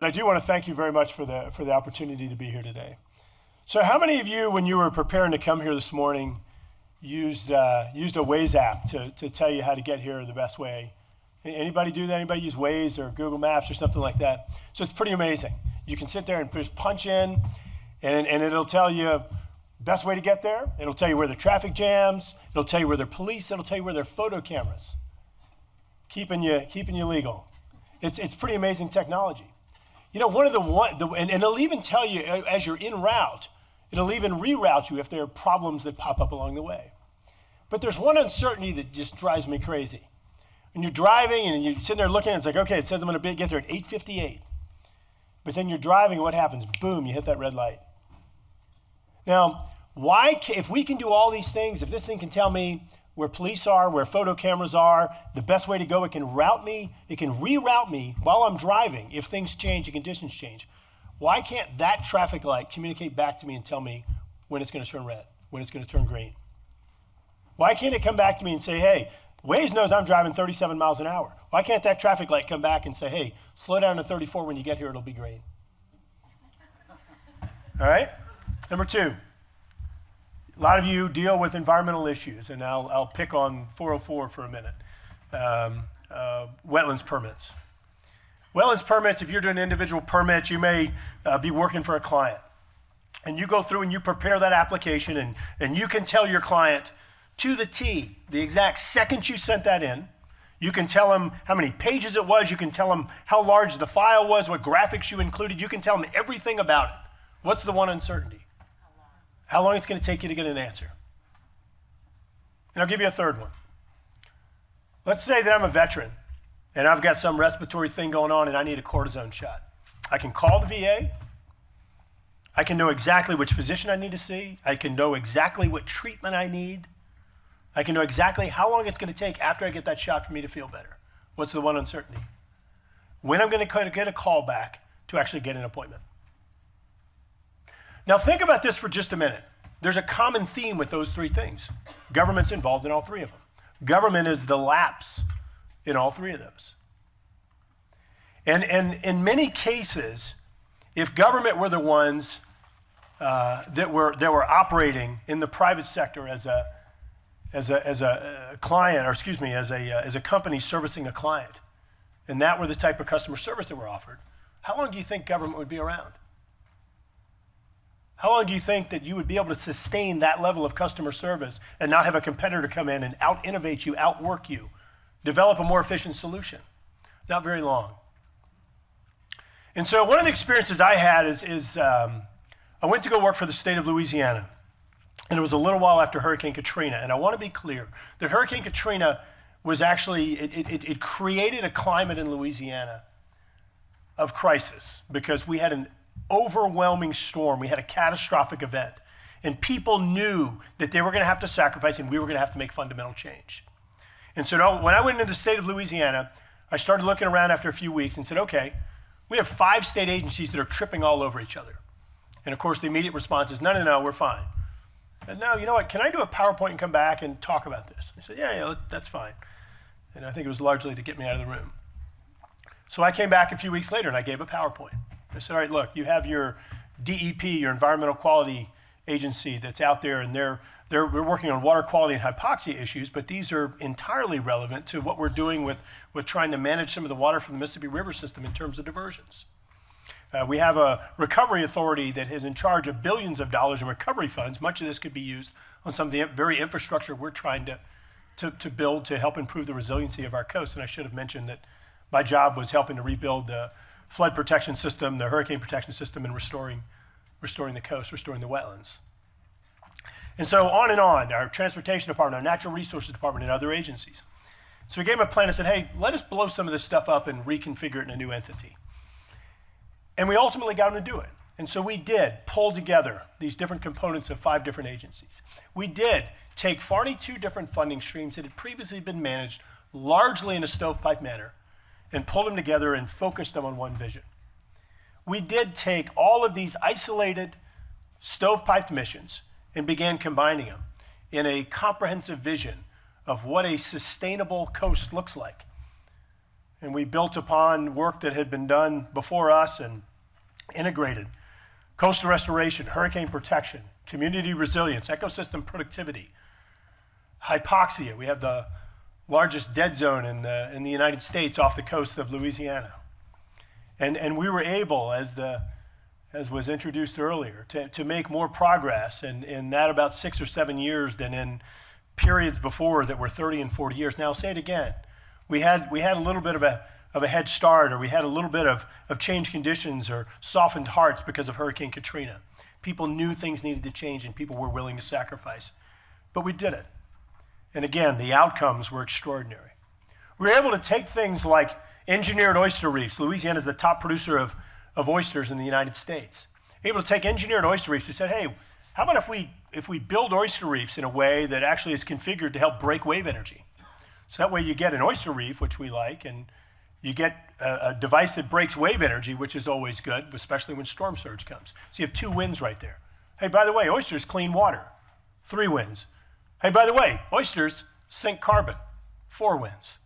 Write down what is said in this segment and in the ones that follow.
But I do want to thank you very much for the opportunity to be here today. So how many of you, when you were preparing to come here this morning, used a Waze app to tell you how to get here the best way? Anybody do that? Anybody use Waze or Google Maps or something like that? So it's pretty amazing. You can sit there and just punch in, and it'll tell you best way to get there. It'll tell you where there are traffic jams. It'll tell you where there are police. It'll tell you where there are photo cameras, keeping you legal. It's pretty amazing technology. You know, and it'll even tell you as you're en route. It'll even reroute you if there are problems that pop up along the way. But there's one uncertainty that just drives me crazy. When you're driving and you're sitting there looking, it's like, okay, it says I'm going to get there at 8:58. But then you're driving, what happens? Boom, you hit that red light. Now, if we can do all these things, if this thing can tell me where police are, where photo cameras are, the best way to go, it can reroute me while I'm driving if things change and conditions change. Why can't that traffic light communicate back to me and tell me when it's going to turn red, when it's going to turn green? Why can't it come back to me and say, hey, Waze knows I'm driving 37 miles an hour. Why can't that traffic light come back and say, hey, slow down to 34, when you get here, it'll be green? All right? Number two, a lot of you deal with environmental issues, and I'll pick on 404 for a minute. Wetlands permits. Wetlands permits, if you're doing an individual permit, you may be working for a client. And you go through and you prepare that application, and you can tell your client to the T, the exact second you sent that in. You can tell them how many pages it was. You can tell them how large the file was, what graphics you included. You can tell them everything about it. What's the one uncertainty? How long it's going to take you to get an answer. And I'll give you a third one. Let's say that I'm a veteran, and I've got some respiratory thing going on, and I need a cortisone shot. I can call the VA. I can know exactly which physician I need to see. I can know exactly what treatment I need. I can know exactly how long it's going to take after I get that shot for me to feel better. What's the one uncertainty? When I'm going to get a call back to actually get an appointment. Now think about this for just a minute. There's a common theme with those three things. Government's involved in all three of them. Government is the lapse in all three of those. And in many cases, if government were the ones that were operating in the private sector as a client, or excuse me, as a company servicing a client, and that were the type of customer service that were offered, how long do you think government would be around? How long do you think that you would be able to sustain that level of customer service and not have a competitor come in and out-innovate you, outwork you, develop a more efficient solution? Not very long. And so one of the experiences I had is I went to go work for the state of Louisiana, and it was a little while after Hurricane Katrina. And I want to be clear that Hurricane Katrina was actually, it created a climate in Louisiana of crisis because we had an overwhelming storm. We had a catastrophic event, and people knew that they were going to have to sacrifice, and we were going to have to make fundamental change. And so when I went into the state of Louisiana, I started looking around after a few weeks and said, okay, we have 5 state agencies that are tripping all over each other. And of course, the immediate response is, no, we're fine. And no, you know what, can I do a PowerPoint and come back and talk about this? I said, yeah, that's fine. And I think it was largely to get me out of the room. So I came back a few weeks later and I gave a PowerPoint. I said, all right, look, you have your DEP, your environmental quality agency that's out there, and we're working on water quality and hypoxia issues, but these are entirely relevant to what we're doing with trying to manage some of the water from the Mississippi River system in terms of diversions. We have a recovery authority that is in charge of billions of dollars in recovery funds. Much of this could be used on some of the very infrastructure we're trying to build to help improve the resiliency of our coast. And I should have mentioned that my job was helping to rebuild the flood protection system, the hurricane protection system, and restoring the coast, restoring the wetlands. And so on, our transportation department, our natural resources department, and other agencies. So we gave them a plan and said, hey, let us blow some of this stuff up and reconfigure it in a new entity. And we ultimately got them to do it. And so we did pull together these different components of 5 different agencies. We did take 42 different funding streams that had previously been managed largely in a stovepipe manner and pulled them together and focused them on one vision. We did take all of these isolated stovepiped missions and began combining them in a comprehensive vision of what a sustainable coast looks like. And we built upon work that had been done before us and integrated coastal restoration, hurricane protection, community resilience, ecosystem productivity, hypoxia. We have the largest dead zone in the United States off the coast of Louisiana. And we were able, as was introduced earlier, to make more progress in that about 6 or 7 years than in periods before that were 30 and 40 years. Now, I'll say it again. We had a little bit of a head start, or we had a little bit of changed conditions or softened hearts because of Hurricane Katrina. People knew things needed to change and people were willing to sacrifice. But we did it. And again, the outcomes were extraordinary. We were able to take things like engineered oyster reefs. Louisiana is the top producer of oysters in the United States. Able to take engineered oyster reefs. We said, hey, how about if we build oyster reefs in a way that actually is configured to help break wave energy? So that way you get an oyster reef, which we like, and you get a device that breaks wave energy, which is always good, especially when storm surge comes. So you have 2 wins right there. Hey, by the way, oysters clean water. 3 wins. Hey, by the way, oysters sink carbon. 4 wins.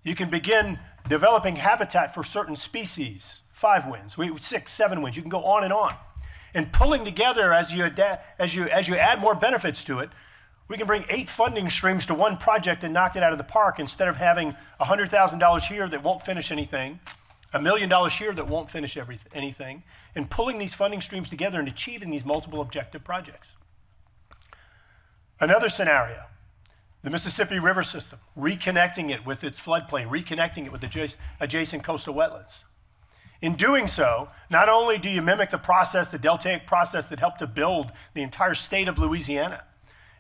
You can begin developing habitat for certain species. 5 wins. 6, 7 wins. You can go on. And pulling together as you add more benefits to it, we can bring 8 funding streams to one project and knock it out of the park instead of having $100,000 here that won't finish anything, $1 million here that won't finish anything, and pulling these funding streams together and achieving these multiple objective projects. Another scenario, the Mississippi River system, reconnecting it with its floodplain, reconnecting it with adjacent coastal wetlands. In doing so, not only do you mimic the process, the deltaic process that helped to build the entire state of Louisiana,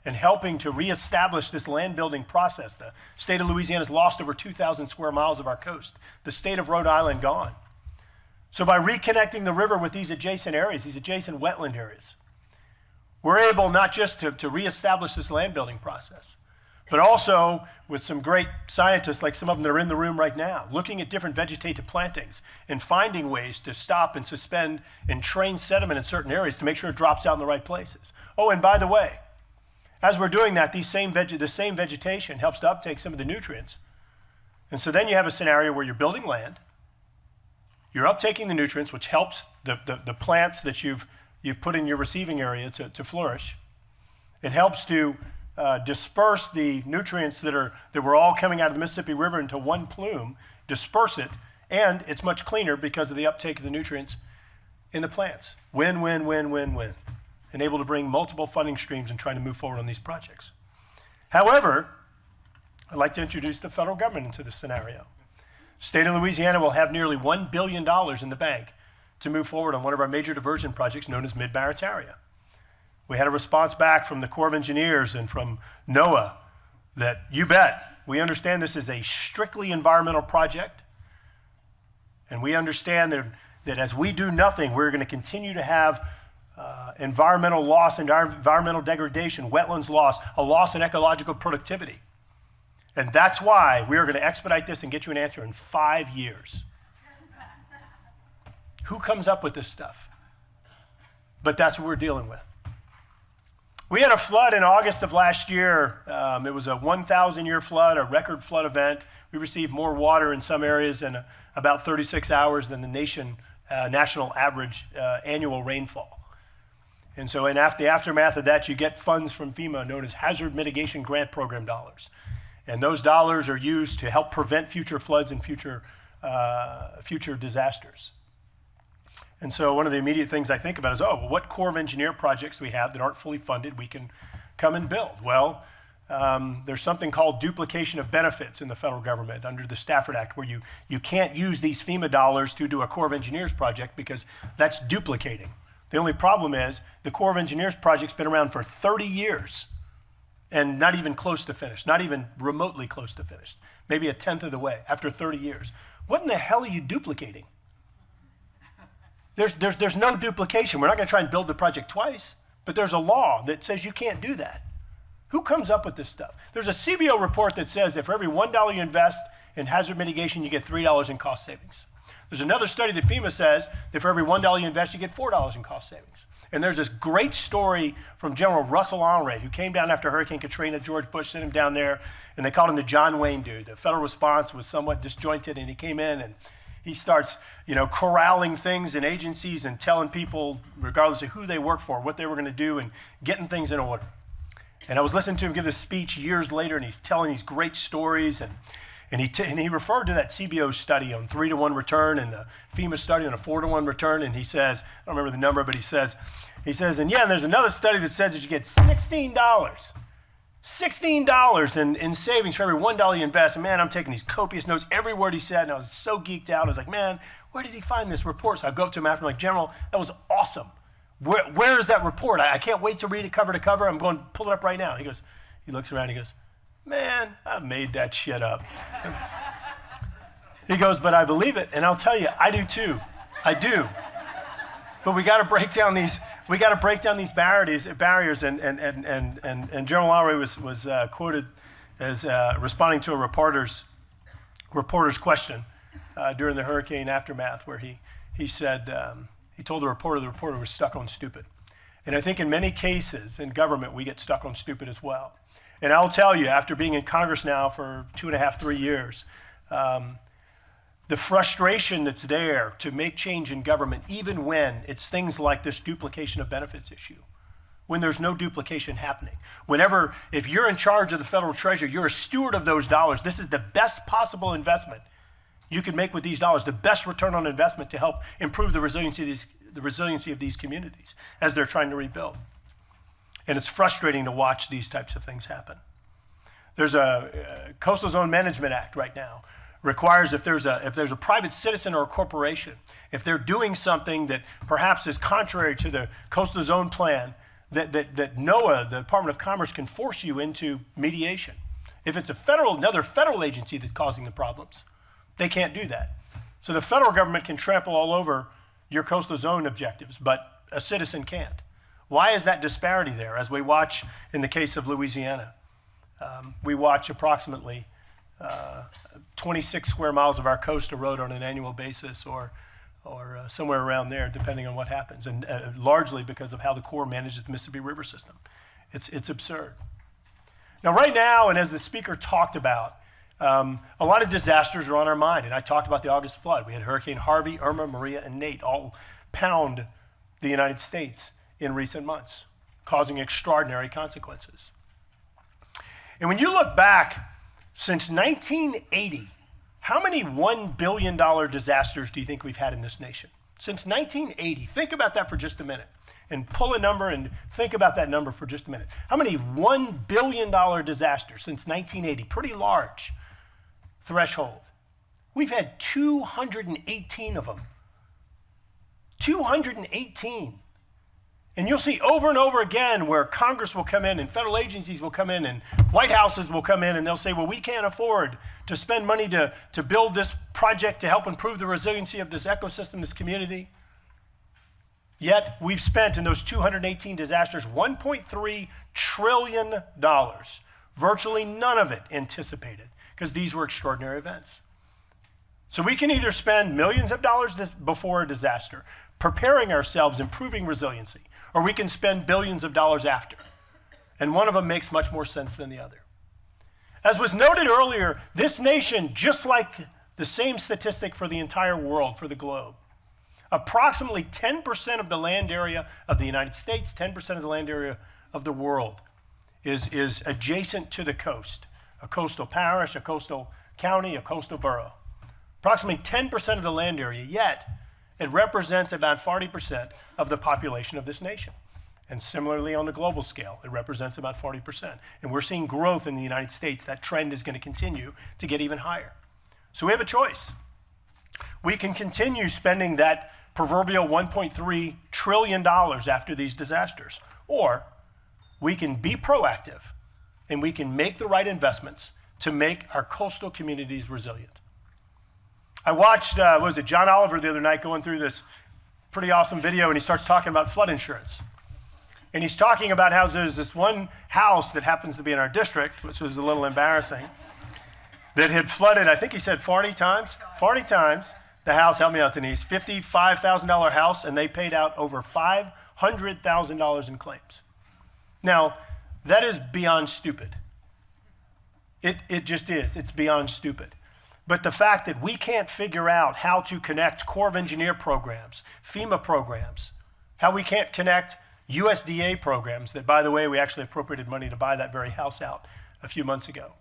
and helping to reestablish this land building process. The state of Louisiana has lost over 2,000 square miles of our coast. The state of Rhode Island gone. So by reconnecting the river with these adjacent areas, these adjacent wetland areas, we're able not just to reestablish this land building process, but also with some great scientists, like some of them that are in the room right now, looking at different vegetative plantings and finding ways to stop and suspend and train sediment in certain areas to make sure it drops out in the right places. Oh, and by the way, as we're doing that, the same vegetation helps to uptake some of the nutrients. And so then you have a scenario where you're building land, you're uptaking the nutrients, which helps the plants that you've put in your receiving area to flourish. It helps to disperse the nutrients that were all coming out of the Mississippi River into one plume, disperse it, and it's much cleaner because of the uptake of the nutrients in the plants. Win, win, win, win, win. And able to bring multiple funding streams and trying to move forward on these projects. However, I'd like to introduce the federal government into this scenario. State of Louisiana will have nearly $1 billion in the bank to move forward on one of our major diversion projects known as Mid-Barataria. We had a response back from the Corps of Engineers and from NOAA that, you bet, we understand this is a strictly environmental project, and we understand that as we do nothing, we're going to continue to have environmental loss and environmental degradation, wetlands loss, a loss in ecological productivity. And that's why we are going to expedite this and get you an answer in 5 years. Who comes up with this stuff? But that's what we're dealing with. We had a flood in August of last year. It was a 1,000-year flood, a record flood event. We received more water in some areas in about 36 hours than the national average annual rainfall. And so the aftermath of that, you get funds from FEMA known as Hazard Mitigation Grant Program dollars. And those dollars are used to help prevent future floods and future disasters. And so one of the immediate things I think about is, what Corps of Engineer projects we have that aren't fully funded we can come and build? Well, there's something called duplication of benefits in the federal government under the Stafford Act, where you can't use these FEMA dollars to do a Corps of Engineers project because that's duplicating. The only problem is the Corps of Engineers project's been around for 30 years and not even close to finished, not even remotely close to finished, maybe a tenth of the way after 30 years. What in the hell are you duplicating? There's no duplication. We're not going to try and build the project twice, but there's a law that says you can't do that. Who comes up with this stuff? There's a CBO report that says that for every $1 you invest in hazard mitigation, you get $3 in cost savings. There's another study that FEMA says that for every $1 you invest, you get $4 in cost savings. And there's this great story from General Russell Honore, who came down after Hurricane Katrina. George Bush sent him down there, and they called him the John Wayne dude. The federal response was somewhat disjointed, and he came in and he starts, corralling things and agencies and telling people, regardless of who they work for, what they were going to do and getting things in order. And I was listening to him give this speech years later, and he's telling these great stories, and he referred to that CBO study on 3-to-1 return and the FEMA study on a 4-to-1 return, and he says, I don't remember the number, but he says, and there's another study that says that you get $16 in savings for every $1 you invest. And man, I'm taking these copious notes, every word he said, and I was so geeked out. I was like, man, where did he find this report? So I go up to him after, I'm like, General, that was awesome. Where is that report? I can't wait to read it cover to cover. I'm going to pull it up right now. He looks around, he goes, man, I made that shit up. He goes, but I believe it, and I'll tell you, I do too. I do. But we got to break down these barriers, and General Lowry was quoted as responding to a reporter's question during the hurricane aftermath, where he said, he told the reporter was stuck on stupid. And I think in many cases in government, we get stuck on stupid as well. And I'll tell you, after being in Congress now for 2.5, 3 years, the frustration that's there to make change in government, even when it's things like this duplication of benefits issue, when there's no duplication happening. If you're in charge of the federal treasury, you're a steward of those dollars. This is the best possible investment you can make with these dollars, the best return on investment to help improve the resiliency of these communities as they're trying to rebuild. And it's frustrating to watch these types of things happen. There's a Coastal Zone Management Act right now, requires if there's a private citizen or a corporation, if they're doing something that perhaps is contrary to the Coastal Zone Plan, that NOAA, the Department of Commerce, can force you into mediation. If it's another federal agency that's causing the problems, they can't do that. So the federal government can trample all over your coastal zone objectives, but a citizen can't. Why is that disparity there? As we watch in the case of Louisiana, we watch approximately 26 square miles of our coast erode on an annual basis, or somewhere around there, depending on what happens, and largely because of how the Corps manages the Mississippi River system. It's absurd. Now, right now, and as the speaker talked about, a lot of disasters are on our mind, and I talked about the August flood. We had Hurricane Harvey, Irma, Maria, and Nate all pound the United States in recent months, causing extraordinary consequences. And when you look back, since 1980, how many $1 billion disasters do you think we've had in this nation? Since 1980, think about that for just a minute, and pull a number and think about that number for just a minute. How many $1 billion disasters since 1980? Pretty large threshold. We've had 218 of them. 218. And you'll see over and over again where Congress will come in and federal agencies will come in and White Houses will come in and they'll say, well, we can't afford to spend money to build this project to help improve the resiliency of this ecosystem, this community. Yet we've spent in those 218 disasters $1.3 trillion, virtually none of it anticipated, because these were extraordinary events. So we can either spend millions of dollars before a disaster, preparing ourselves, improving resiliency, or we can spend billions of dollars after. And one of them makes much more sense than the other. As was noted earlier, this nation, just like the same statistic for the entire world, for the globe, approximately 10% of the land area of the United States, 10% of the land area of the world is adjacent to the coast. A coastal parish, a coastal county, a coastal borough. Approximately 10% of the land area, yet it represents about 40% of the population of this nation. And similarly on the global scale, it represents about 40%. And we're seeing growth in the United States. That trend is going to continue to get even higher. So we have a choice. We can continue spending that proverbial $1.3 trillion after these disasters, or we can be proactive and we can make the right investments to make our coastal communities resilient. I watched, John Oliver the other night going through this pretty awesome video, and he starts talking about flood insurance. And he's talking about how there's this one house that happens to be in our district, which was a little embarrassing, that had flooded, I think he said 40 times. 40 times. the house, help me out, Denise, $55,000 house, and they paid out over $500,000 in claims. Now, that is beyond stupid. It just is. It's beyond stupid. But the fact that we can't figure out how to connect Corps of Engineer programs, FEMA programs, how we can't connect USDA programs that, by the way, we actually appropriated money to buy that very house out a few months ago,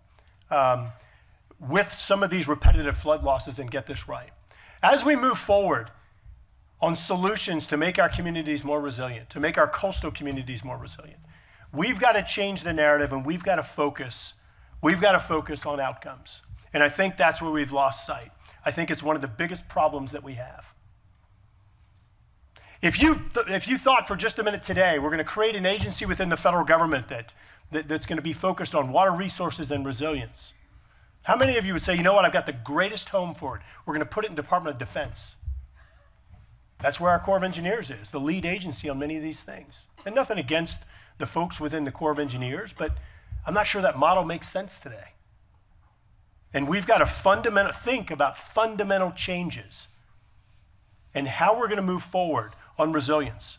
with some of these repetitive flood losses and get this right. As we move forward on solutions to make our communities more resilient, to make our coastal communities more resilient, we've got to change the narrative and we've got to focus on outcomes. And I think that's where we've lost sight. I think it's one of the biggest problems that we have. If you thought for just a minute today, we're going to create an agency within the federal government that's going to be focused on water resources and resilience, how many of you would say, you know what, I've got the greatest home for it. We're going to put it in Department of Defense. That's where our Corps of Engineers is, the lead agency on many of these things. And nothing against the folks within the Corps of Engineers, but I'm not sure that model makes sense today. And we've got to think about fundamental changes and how we're going to move forward on resilience.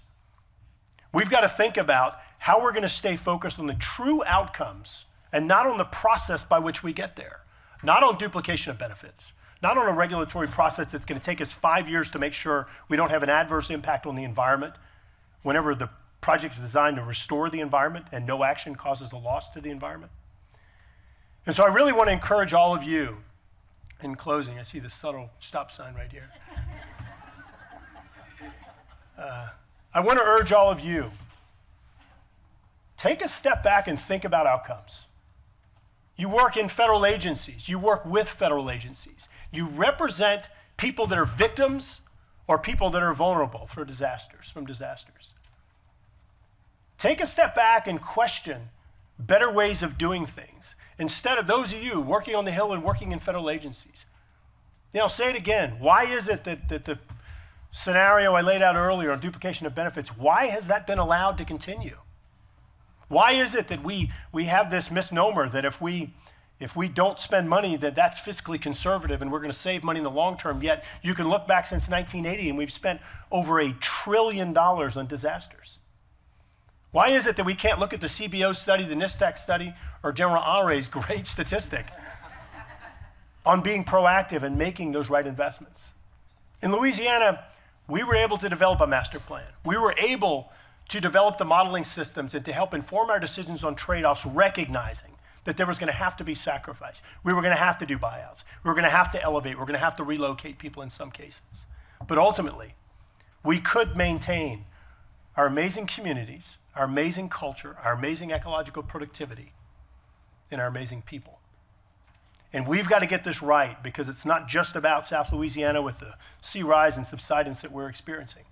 We've got to think about how we're going to stay focused on the true outcomes and not on the process by which we get there, not on duplication of benefits, not on a regulatory process that's going to take us 5 years to make sure we don't have an adverse impact on the environment whenever the project is designed to restore the environment and no action causes a loss to the environment. And so I really want to encourage all of you, in closing, I see the subtle stop sign right here. I want to urge all of you, take a step back and think about outcomes. You work in federal agencies. You work with federal agencies. You represent people that are victims or people that are vulnerable from disasters. Take a step back and question better ways of doing things. Instead of those of you working on the Hill and working in federal agencies. You know, I'll say it again. Why is it that the scenario I laid out earlier on duplication of benefits, why has that been allowed to continue? Why is it that we have this misnomer that if we don't spend money, that's fiscally conservative and we're going to save money in the long term, yet you can look back since 1980 and we've spent over $1 trillion on disasters? Why is it that we can't look at the CBO study, the NISTAC study, or General Henry's great statistic on being proactive and making those right investments? In Louisiana, we were able to develop a master plan. We were able to develop the modeling systems and to help inform our decisions on trade-offs, recognizing that there was going to have to be sacrifice. We were going to have to do buyouts. We were going to have to elevate. We were going to have to relocate people in some cases. But ultimately, we could maintain our amazing communities, our amazing culture, our amazing ecological productivity, and our amazing people. And we've got to get this right because it's not just about South Louisiana with the sea rise and subsidence that we're experiencing.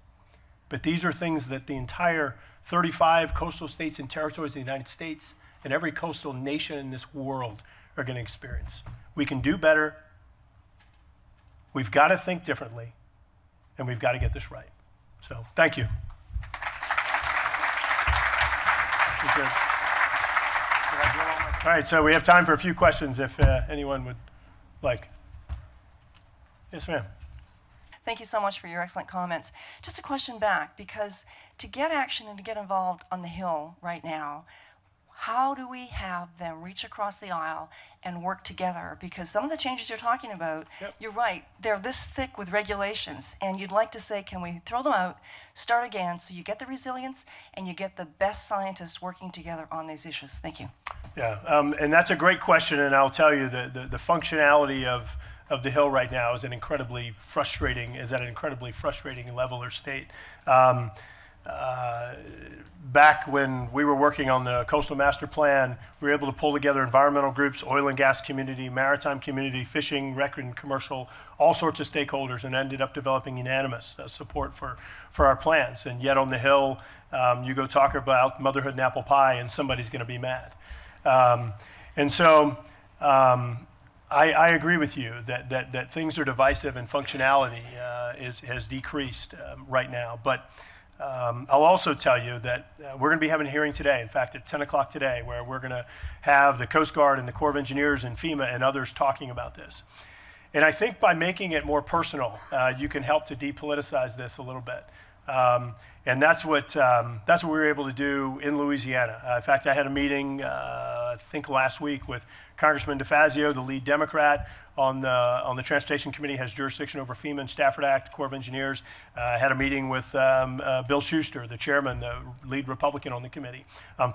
But these are things that the entire 35 coastal states and territories of the United States and every coastal nation in this world are going to experience. We can do better. We've got to think differently, and we've got to get this right. So, thank you. All right, so we have time for a few questions if anyone would like. Yes, ma'am. Thank you so much for your excellent comments. Just a question back, because to get action and to get involved on the Hill right now, how do we have them reach across the aisle and work together? Because some of the changes you're talking about, Yep. You're right, they're this thick with regulations, and you'd like to say, can we throw them out, start again, so you get the resilience and you get the best scientists working together on these issues? Thank you. Yeah, and that's a great question, and I'll tell you the functionality of the Hill right now is at an incredibly frustrating level or state. Back when we were working on the Coastal Master Plan, we were able to pull together environmental groups, oil and gas community, maritime community, fishing, rec and commercial, all sorts of stakeholders, and ended up developing unanimous support for our plans. And yet on the Hill, you go talk about motherhood and apple pie, and somebody's going to be mad. And so I agree with you that things are divisive and functionality has decreased right now. But I'll also tell you that we're going to be having a hearing today, in fact, at 10 o'clock today, where we're going to have the Coast Guard and the Corps of Engineers and FEMA and others talking about this. And I think by making it more personal, you can help to depoliticize this a little bit. And that's what we were able to do in Louisiana. In fact, I had a meeting, I think last week, with Congressman DeFazio, the lead Democrat on the Transportation Committee, has jurisdiction over FEMA and Stafford Act, the Corps of Engineers. I had a meeting with Bill Schuster, the chairman, the lead Republican on the committee,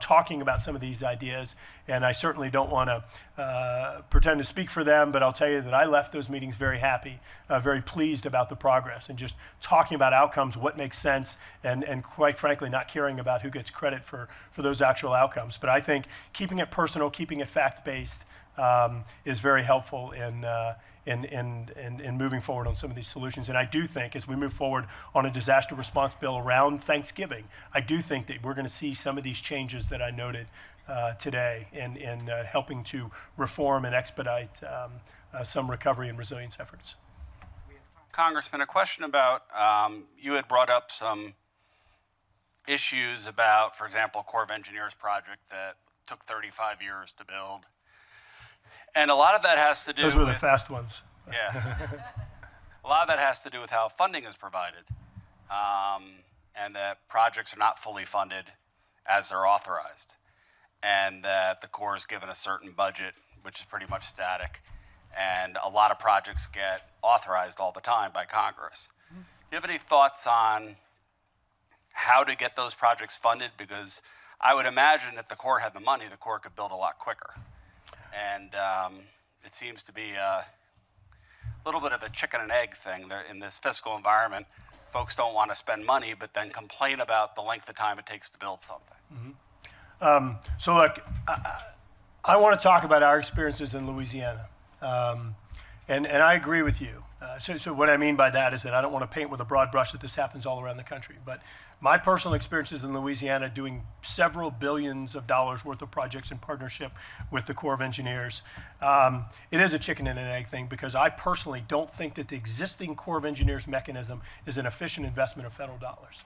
talking about some of these ideas. And I certainly don't want to pretend to speak for them, but I'll tell you that I left those meetings very happy, very pleased about the progress, and just talking about outcomes, what makes sense, and quite frankly, not caring about who gets credit for those actual outcomes. But I think keeping it personal, keeping it fact-based, is very helpful in moving forward on some of these solutions. And I do think as we move forward on a disaster response bill around Thanksgiving, I do think that we're going to see some of these changes that I noted today in helping to reform and expedite some recovery and resilience efforts. Congressman, a question about, you had brought up some issues about, for example, Corps of Engineers project that took 35 years to build. And a lot of that has to do Those were the fast ones. Yeah. A lot of that has to do with how funding is provided, and that projects are not fully funded as they're authorized, and that the Corps is given a certain budget, which is pretty much static, and a lot of projects get authorized all the time by Congress. Do you have any thoughts on how to get those projects funded? Because I would imagine if the Corps had the money, the Corps could build a lot quicker. And it seems to be a little bit of a chicken and egg thing there in this fiscal environment. Folks don't want to spend money, but then complain about the length of time it takes to build something. Mm-hmm. So look, I want to talk about our experiences in Louisiana. And I agree with you. So what I mean by that is that I don't want to paint with a broad brush that this happens all around the country. But my personal experiences in Louisiana doing several billions of dollars worth of projects in partnership with the Corps of Engineers, it is a chicken and an egg thing, because I personally don't think that the existing Corps of Engineers mechanism is an efficient investment of federal dollars.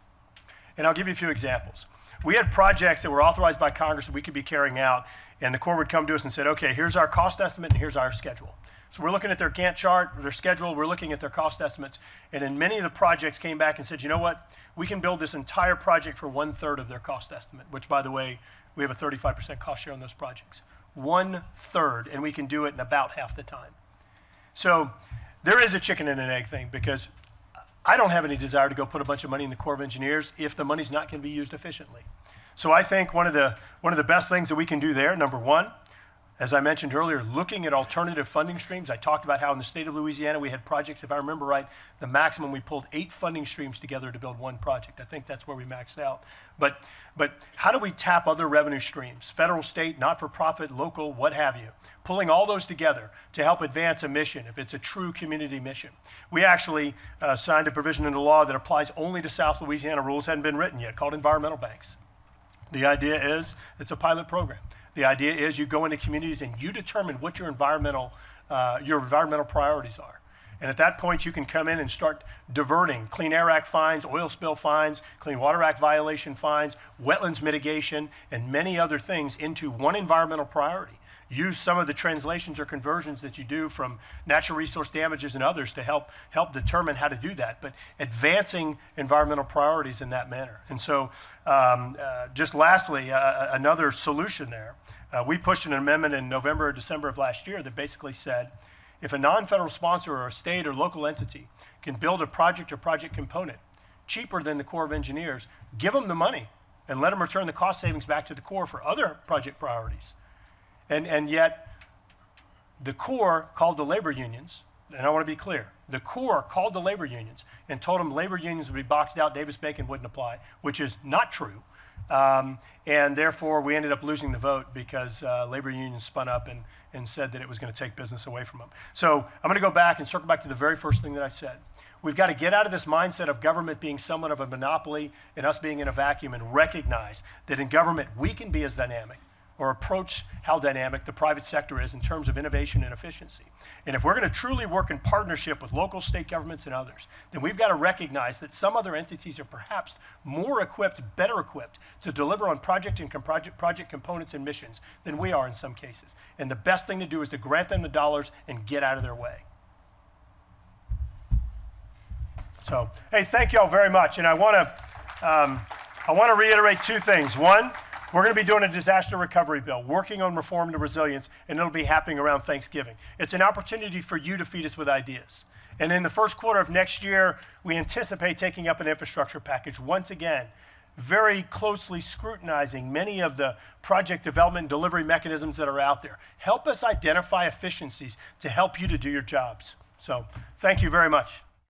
And I'll give you a few examples. We had projects that were authorized by Congress that we could be carrying out, and the Corps would come to us and said, okay, here's our cost estimate and here's our schedule. So we're looking at their Gantt chart, their schedule, we're looking at their cost estimates, and then many of the projects came back and said, you know what, we can build this entire project for 1/3 of their cost estimate, which, by the way, we have a 35% cost share on those projects. 1/3, and we can do it in about half the time. So there is a chicken and an egg thing, because I don't have any desire to go put a bunch of money in the Corps of Engineers if the money's not going to be used efficiently. So I think one of the best things that we can do there, number one, as I mentioned earlier, looking at alternative funding streams. I talked about how in the state of Louisiana we had projects, if I remember right, the maximum we pulled 8 funding streams together to build one project. I think that's where we maxed out. But how do we tap other revenue streams, federal, state, not-for-profit, local, what have you, pulling all those together to help advance a mission if it's a true community mission? We actually signed a provision into law that applies only to South Louisiana. Rules hadn't been written yet, called environmental banks. The idea is it's a pilot program. The idea is you go into communities and you determine what your environmental priorities are. And at that point, you can come in and start diverting Clean Air Act fines, oil spill fines, Clean Water Act violation fines, wetlands mitigation, and many other things into one environmental priority. Use some of the translations or conversions that you do from natural resource damages and others to help determine how to do that, but advancing environmental priorities in that manner. And so just lastly, another solution there, we pushed an amendment in November or December of last year that basically said, if a non-federal sponsor or a state or local entity can build a project or project component cheaper than the Corps of Engineers, give them the money and let them return the cost savings back to the Corps for other project priorities. And yet, the Corps called the labor unions, and I want to be clear, the Corps called the labor unions and told them labor unions would be boxed out, Davis-Bacon wouldn't apply, which is not true. And therefore, we ended up losing the vote because labor unions spun up and said that it was going to take business away from them. So I'm going to go back and circle back to the very first thing that I said. We've got to get out of this mindset of government being somewhat of a monopoly and us being in a vacuum, and recognize that in government we can be as dynamic, or approach how dynamic the private sector is in terms of innovation and efficiency. And if we're going to truly work in partnership with local, state governments and others, then we've got to recognize that some other entities are perhaps more equipped, better equipped to deliver on project components and missions than we are in some cases. And the best thing to do is to grant them the dollars and get out of their way. So, hey, thank you all very much. And I want to reiterate two things. One, we're going to be doing a disaster recovery bill, working on reform to resilience, and it'll be happening around Thanksgiving. It's an opportunity for you to feed us with ideas. And in the first quarter of next year, we anticipate taking up an infrastructure package once again, very closely scrutinizing many of the project development and delivery mechanisms that are out there. Help us identify efficiencies to help you to do your jobs. So thank you very much.